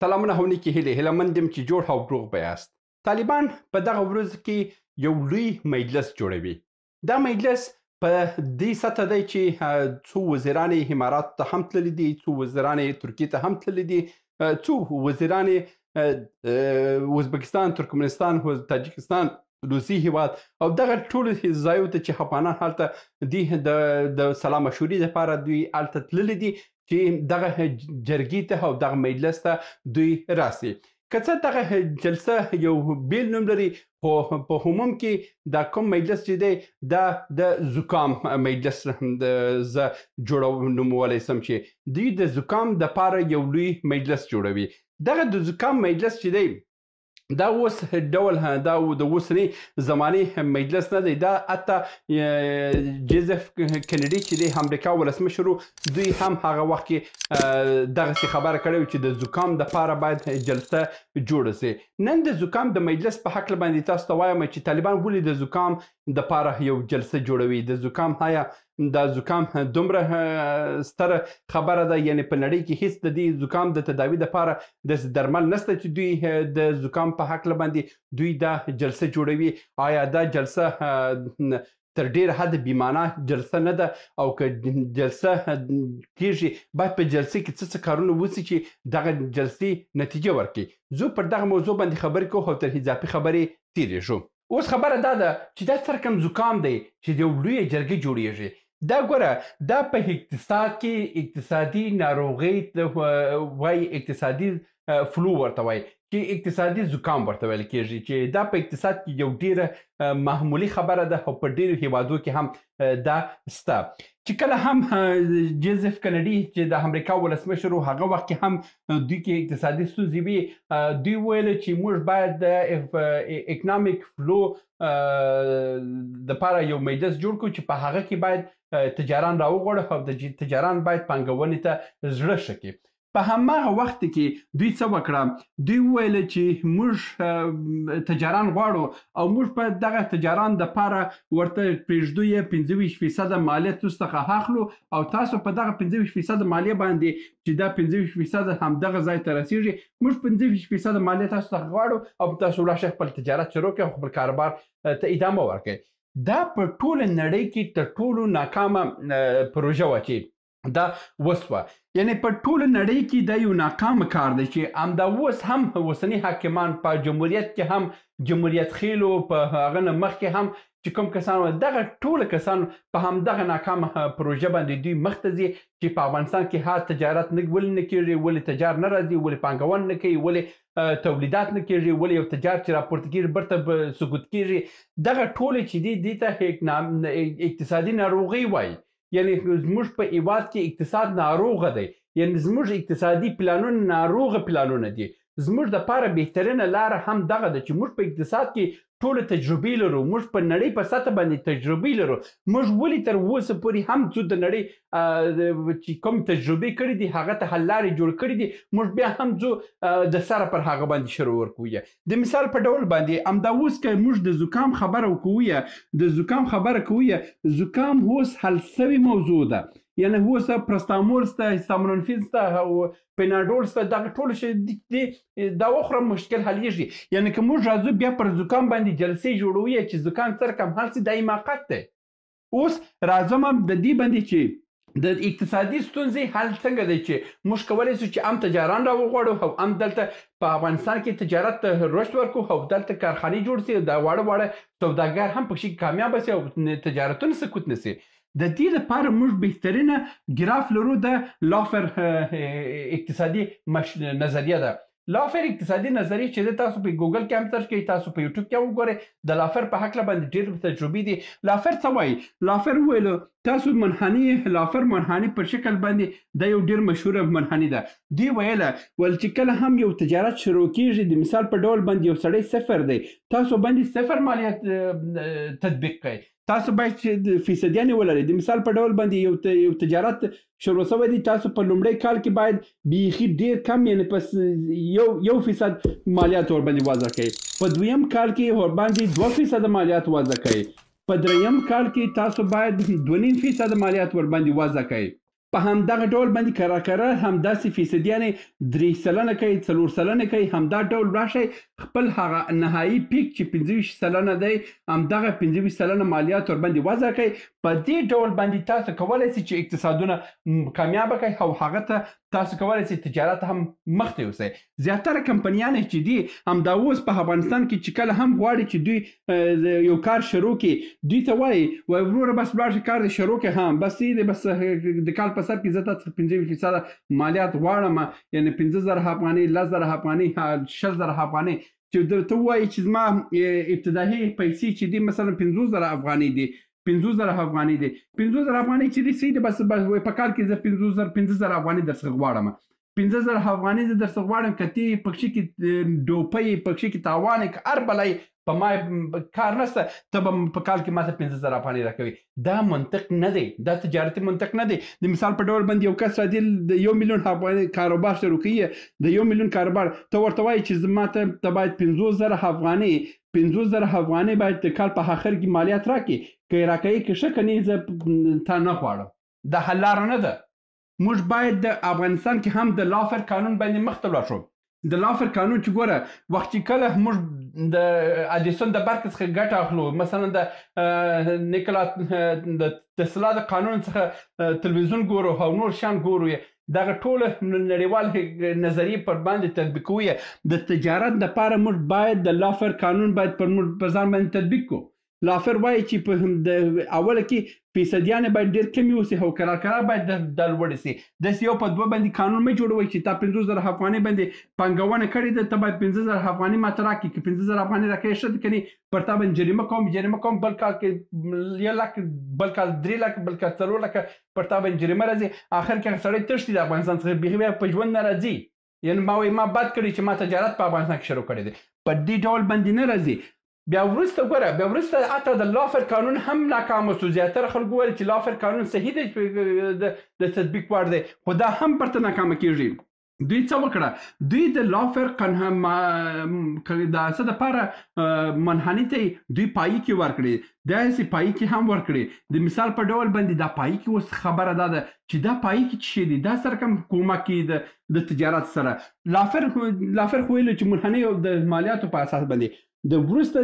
سلامونه هونیکې هیله مند یم چې جوړ او روغ به یاست. طالبان په دغه ورځ کې یو لوی مجلس جوړوي. دا مجلس په دې سطح دی چې څو وزیران یې امارات ته هم تللي دي، څو وزیران یې ترکیې ته هم تللي دي، څو وزیران یې ازبکستان، ترکمنستان، تاجکستان، روسي هیواد او دغه ټولو ځایو ته چې افغانان هلته دي د سلا مشورې دپاره دوی هلته تللي دي چې دغه جرګې ته او دغه مجلس ته دوی راسي. که څه دغه جلسه یو بیل نوم لري خو په عموم کې دا کوم مجلس چې دی دا د زکام مجلس زه نومولی سم چې دوی د زکام دپاره یو لوی مجلس جوړوي. دغه د زکام مجلس چې دی دا اوس ډول دا د اوسنۍ زمانې مجلس نه دی. دا حتی جوزف کینیډي چې دی امریکا ولسمشر دوی هم هغه وخت کې دغسې خبره کړې وه چې د زکام دپاره باید جلسه جوړه سي. نن د زکام د مجلس په هکله باندې تاسو ته وایم چې طالبان ولې د زکام دپاره یو جلسه جوړوي. د زکام آیا دا زکام دومره ستره خبره ده؟ یعنې په نړۍ کې هیڅ د دې زکام د تداوي دپاره داسې درمل نشته چې دوی د زکام په هکله باندې دوی دا جلسه جوړوي. آیا دا جلسه تر ډېره حده بیمانه جلسه نه ده؟ او که جلسه کېږي باید په جلسې کې څه کارونه وسي چې دغه جلسې نتیجه ورکړي. زه پر دغه موضوع باندې خبرې کوو او تر اضافي خبرې تېرېږو. اوس خبره دا ده چې دا څرکم زکام دی چې یو لویه جرګه جوړیږي. دا ګوره دا په اقتصاد کې اقتصادي ناروغۍ وایي، اقتصادي فلو ورته وایي چې اقتصادي زکام ورته ویل کېږي، چې دا په اقتصاد کې یو ډېره معمولي خبره ده او په ډېرو هیوادو کې هم دا شته. چې کله هم جوزف کینیډي چې د امریکا ولسمشر و هغه وخت کې هم دوی کې اقتصادي ستونزې وي، دوی ویل چې موږ باید د اکنامیک فلو دپاره یو مجلس جوړ کړو چې په هغه کې باید تجاران راوغواړو او د تجاران باید پانګونې ته زړه ښه کړي. په هماغه وخت کې دوی څه وکړه؟ دوی وویل چې موږ تجاران غواړو او موږ په دغه تجاران دپاره ورته پرېږدو یې 25% مالیه تاسو څخه اخلو او تاسو په دغه 25% مالیه باندې چې دا 25% همدغه ځای ته رسېږي، موږ 25% مالیه تاسو څخه غواړو او تاسو راشئ خپل تجارت شروع کړئ او خپل کاروبار ته ادامه ورکړئ. دا په ټوله نړۍ کې تر ټولو ناکامه پروژه وه چې دا وسوه. یعنی په ټوله نړۍ کې دا یو ناکامه کار دی چې همدا اوس هم اوسني حاکمان په جمهوریت کې هم جمهوریت خیلو په هغه نه مخکې هم چې کوم کسان وو دغه ټوله کسان په همدغه ناکامه پروژه باندې دوی مخ ته ځي چې په افغانستان کې تجارت ولې نه کېږي، ولې تجار نه راځي، ولې پانګونه نه کوي، ولې تولیدات نه کېږي، ولې یو تجار چې راپورته کېږي برته سقوط کېږي. دغه ټولې چې دي ته اقتصادي ناروغۍ وایي. یعنی زموږ په هیواد کې اقتصاد ناروغه دی، یعنی زموږ اقتصادي پلانونه ناروغه پلانونه دي. زموږ دپاره بهترینه لاره هم دغه ده چې موږ په اقتصاد کې ټوله تجربې لرو، موږ په نړۍ په سطح باندې تجربې لرو. موږ ولې تر اوسه پورې هم څو د نړۍ چې کوم تجربې کړي دي هغه ته حل لارې جوړ کړي دي، موږ بیا هم ځو د سره پر هغه باندې شروع ورکوو. د مثال په ډول باندې همدا اوس که موږ د زکام خبره وکوو، د زکام خبره کوو، زکام اوس حل سوې موضوع ده. یعنی اوس پرستامول شته، هیستامینوفین شته او پیناډول شته، دغه ټول شی دا وخوره مشکل حلیږي. یعنی که موږ راځو بیا پر زکام باندې جلسې جوړوو چې زکام څرکم حل شي، دا حماقت دی. اوس راځم د دې باندې چې د اقتصادي ستونزې حل څنګه دی چې موږ کولی شو چې هم تجاران راوغواړو او هم دلته په افغانستان کې تجارت ته رشد ورکړو او دلته کارخانې جوړ سي، دا واړه سوداګر هم پکې کامیابه سي او تجارتونه سقوط نه سي. د دې لپاره موږ بهترینه ګراف لرو، د لافر اقتصادي نظریه ده. لافر اقتصادي نظریه چې تاسو په ګوګل کې هم سرچ کړئ، تاسو په یوټیوب کې هم وګورئ، د لافر په هکله باندې ډېر تجربې دي. لافر څه وایي؟ لافر وویل تاسو منحني لافر منحني په شکل باندې دا یو ډېر مشهوره منحني ده. دوی ویله چې کله هم یو تجارت شروع کېږي، د مثال په ډول باندې یو سړی صفر دی، تاسو باندې صفر مالیات تطبیق کړئ. تاسو باید چې فیصدیانې ولرئ. د مثال په ډول باندې یو تجارت شروع شوی دی، تاسو په لومړی کال کې باید بیخي ډېر کم یعنې پس 1% مالیات ورباندې وضع کړئ، په دویم کال کې ورباندې 2% مالیات وضع کړئ، په دریم کال کې تاسو باید 2.5% مالیات ورباندې وضع کړئ، په همدغه ډول باندې کرار همداسې فیصدیانې 3 سلنه کوي 4 سلنه کوي همدا ډول راشئ خپل هغه نهایي پیک چې 25 سلنه دی همدغه 25 سلنه مالیات ورباندې وضع کوي په دې ډول باندې تاسو کولی شئ چې اقتصادونه کامیابه کړئ او هغه ته تاسو کولی شئ تجارت هم مخته یوسئ زیاتره کمپنیانې چې دي همدا اوس په افغانستان کې چې کله هم غواړي چې دوی یو کار شروع کړي دوی ته وایي وروره بس لاړ شي کار دې شروع کړي هم بس دې بس د کال په سر کې زه تاسو 25% مالیات غواړم یعنی 15,000 افغانۍ 10,000 افغانۍ 6,000 افغانۍ چې ته وایي چې زما ابتدایي پیسې چې دي مثلا 15,000 افغانۍ دي 15,000 افغانۍ دي 15,000 افغانۍ چې دي سي دي بس په کال کې زه 15,000 افغانۍ درڅخه غواړم 15,000 افغانۍ زه درڅخه غواړم کتی پکښې کې ډوپۍ پکښې کې تاوان هر بلای په ما کار نشته ته به په کال کې ماته 15,000 افغانۍ راکوي دا منطق نه دی دا تجارتي منطق نه دی د مثال په ډول باندې یو کس راځي د 1 میلیون افغانۍ کاروبار شروع کوي د 1 میلیون کاروبار ته ورته وایي چې ماته ته باید 50,000 افغانۍ 50,000 افغانۍ باید د کال په آخر کې مالیات راکړي که یې راکوي که ښه که نه زه تا نه غواړم دا حل لاره نه ده موږ باید د افغانستان کې هم د لافر قانون باندې مخته لاړ شو د لافر قانون چې ګوره وخت چې کله موږ د اډیسون د برق څخه ګټه اخلو مثلا د نیکولا د تسلا د قانون څخه تلویزیون ګورو او نور شیان ګورو دغه ټول نړیوال نظریې پر باندې تطبیقوي د تجارت لپاره موږ باید د لافر قانون باید پر ځان باندې تطبیق کړو لافر وایي چې په اوله کې فیصدیانې باید ډېر کم اوسي او کرار باید دا لوړې سي داسې یو په دوه باندې قانون مه جوړوئ چې تا 50,000 افغانۍ باندې پانګونه کړې ده ته باید 15,000 افغانۍ ماته راکړي که 15,000 افغانۍ راکړې ښه ده که نه پر تا باندې جریمه کوم بل کال کې 1 لک بل کال 3 لک بل کال 4 لکه پر تا باندې جریمه راځي آخر کې هغه سړی تښتي د افغانستان څخه بیخي بیا په ژوند نه راځي یعنې ما وایي ما بد کړي چې ما تجارت په افغانستان کې شروع کړی دی په دې ډول باندې نه راځي بیا وروسته ګوره بیا وروسته حتی د لافر قانون هم ناکام شو زیاتره خلکو ویل چې لافر قانون صحیح دی د تطبیق وړ دی خو دا هم پرته ناکامه کیږي دوی څه وکړه دوی د لافر قانون د څه دپاره منحني ته دوی پایي کې ورکړي داسې پایي کې هم ورکړي د مثال په ډول باندې دا پایي کې اوس خبره دا ده چې دا پایي کې څه شی دی دا سره کوم کومک کوي د تجارت سره لافر خو ویلو چې منحني او د مالیاتو په اساس باندې د وروسته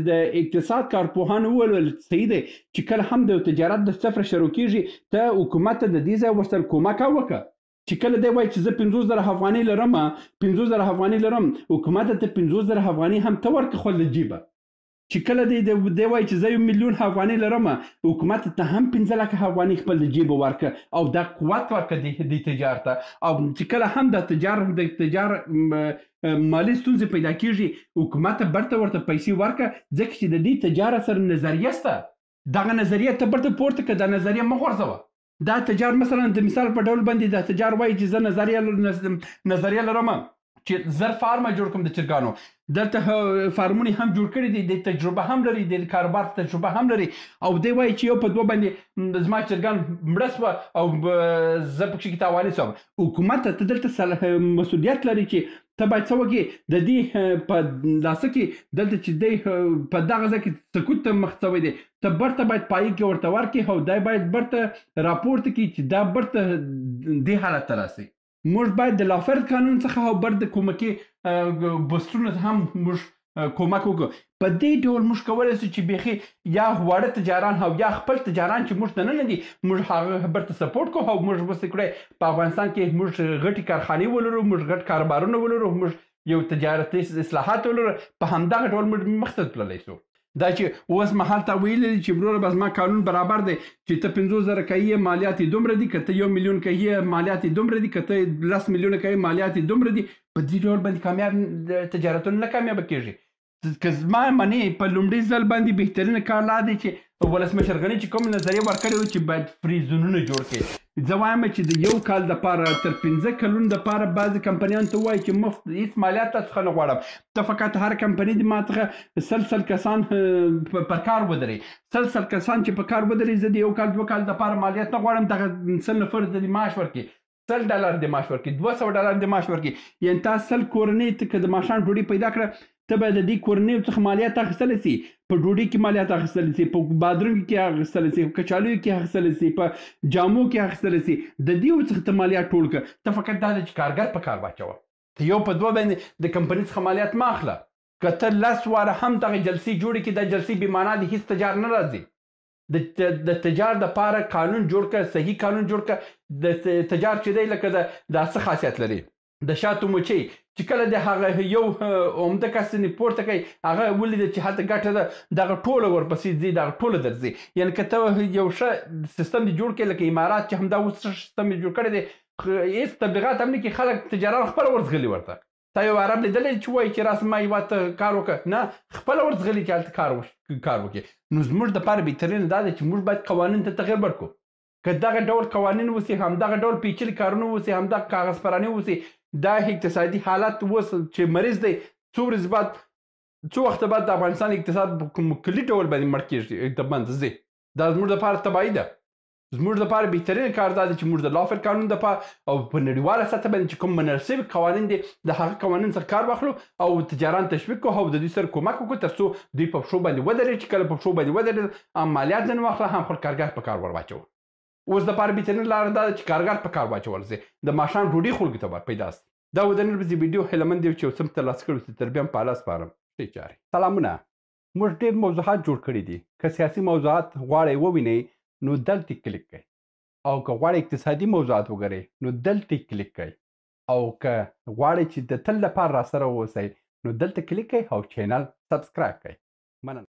د اقتصاد کارپوهانو وویل صحیح دی چې کله هم د تجارت د صفر شروع کیږي ته حکومت ته د دې ځای ورسره کومک وکړه چې کله دی وایي چې زه 50,000 افغانۍ لرم 50,000 افغانۍ لرم حکومت ته 50,000 افغانۍ هم ته ورکړه خو له جیبه چې کله دی وایي چې زه 1 میلیون افغانۍ لرم حکومت ته هم 15 لکه افغانۍ خپل د جیبه ورکړه او دا قوت ورکړه د تجارت ته او چې کله هم د تجار مالي ستونزې پیدا کیږي حکومت ته برته ورته پیسې ورکړه ځکه چې د دې تجارت سره نظریه شته دغه نظریه ته برته پورته کړه دا نظریه مه غورځوه دا تجار مثلا د مثال په ډول باندې دا تجار وایي چې زه نظریه لرم چې زر فارمه جوړ کوم د چرګانو دلته فارمونه هم جوړ کړي دي د تجربه هم لري د کاروبار تجربه هم لري او دی وایي چې یو په دوه باندې زما چرګان مړه شوه او زه پکښې کې تاواني شوم حکومت ته دلته مسؤلیت لري چې ته باید څه وکړې د دې په لاسه کې دلته چې دی په دغه ځای کې سکوت ته مخ شوی دی ته برته باید پایي کې ورته ورکړې او دی باید برته راپورته کړي چې دا برته دې حالت ته راسي موږ باید د لافر قانون څخه او بر د کومکي بستونو ته هم موږ کومک وکړو په دې ډول موږ کولی شو چې بیخي یا واړه تجاران او یا خپل تجاران چې موږ ته نه دي موږ هغه برته سپورټ کوو او موږ وسې کړی په افغانستان کې موږ غټې کارخانې ولرو موږ غټ کاروبارونه ولرو موږ یو تجارتي اصلاحات ولرو په همدغه ډول موږ مخته تللی شو دا چې اوس مهال ته ویلي چې وروره بس ما قانون برابر دی چې ته 50,000 کوي مالیات یې دومره دي که ته 1 میلیون کوي مالیات یې دومره دي که ته 10 میلیونه کوي مالیات یې دومره دي په دې ډول باندې کامیاب تجارتونه نه کامیابه کیږي که زما منې په لومړي ځل باندې بهترینه کار لا دی چې ولسمشر غني چې کوم نظریه ورکړې وه چې باید فری زونونه جوړ کړي زه وایم چې د یو کال دپاره تر 15 کلونو دپاره بعضې کمپنیانو ته ووایي چې مفت هېڅ مالیات تا څخه نه غواړم ته فقط هر کمپنۍ د ما څخه 100 کسان پر کار ودرې 100 کسان چې په کار ودرې زه د یو کال 2 کال دپاره مالیات نه غواړم دغه 100 نفر د معاش ورکړي $100 د معاش ورکړي $200 د معاش ورکړي یعنې تا 100 کورنۍ ته که د ماښام ډوډۍ پیدا کړه ته به د دې کورنیو څخه مالیات اخیستلی سي، په ډوډۍ کې مالیات اخیستلی سي، په بادرنګ کې اخیستلی سي، په کچالیو کې اخیستلی سي، په جامو کې اخیستلی سي. د دې څخه ته مالیات ټول کړه. ته فقط دا ده چې کارګر په کار واچوه. ته یو په دوه باندې د کمپنۍ څخه مالیات مه اخله. که ته 10 واره هم دغه جلسې جوړې کړي، دا جلسې بې معنا دي، هېڅ تجار نه راځي. د تجار دپاره قانون جوړ کړه، صحیح قانون جوړ کړه. د تجار چې دی لکه دا څه خاصیت لري، د شاتو مچۍ چې کله د هغه یو عمده کس پورته کوي، هغه ولیده چې هلته ګټه ده، دغه ټوله ورپسې ځي، دغه ټوله درځي. یعنې که ته یو ښه سیستم دې جوړ کړې، لکه امارات چې همدا اوس ښه سیستم یې جوړ کړی دی، هېڅ تبلیغات هم نه کوي، خلک تجاران خپله ورځغلي ورته. تا یو عرب لیدلی چې وایي چې راسه ما هېواد ته کار وکړه؟ نه، خپله ورځغلي چې هلته کار وکړي. نو زموږ دپاره بهترینه دا ده چې موږ باید قوانین ته تغیر ورکړو. که دغه ډول قوانین وسي، همدغه ډول پیچلي کارونه وسي، همدغه کاغذ پراني وسي، دا اقتصادي حالت اوس چې مریض دی، څو ورځې بعد، څو وخته بعد د افغانستان اقتصاد په کلي ډول باندې مړ کېږي، د منځ ځي. دا زموږ دپاره تباهي ده. زموږ دپاره بهترین کار دا دی چې موږ د لافر قانون دپاره او په نړیواله سطح باندې چې کوم منل شوي قوانین دي، د هغه قوانین څخه کار واخلو او تجاران تشویق کړو او د دوی سره کومک وکړو تر څو دوی په پښو باندې ودرېږي. چې کله په پښو باندې ودرېږي، هم مالیات ځنې واخله، هم خپل کارګر په کار ور واچوه. اوس دپاره بهترین لاره دا ده چې کارګر په کار واچول سي، د ماښام ډوډۍ خلکو ته پیدا سي. دا و د نن ورځې ویډیو هیله مند یم چې یو څه مو ترلاسه کړي اوسئ. تر بیا هم په الله سپارم. ښې چارې. سلامونه. موږ ډېر موضوعات جوړ کړي دي. که سیاسي موضوعات غواړئ ووینئ نو دلته کلیک کړئ، او که غواړئ اقتصادي موضوعات وګورئ نو دلته کلیک کړئ، او که غواړئ چې د تل لپاره راسره واوسئ نو دلته کلیک کړئ او چینل سبسکرایب کړئ. مننه.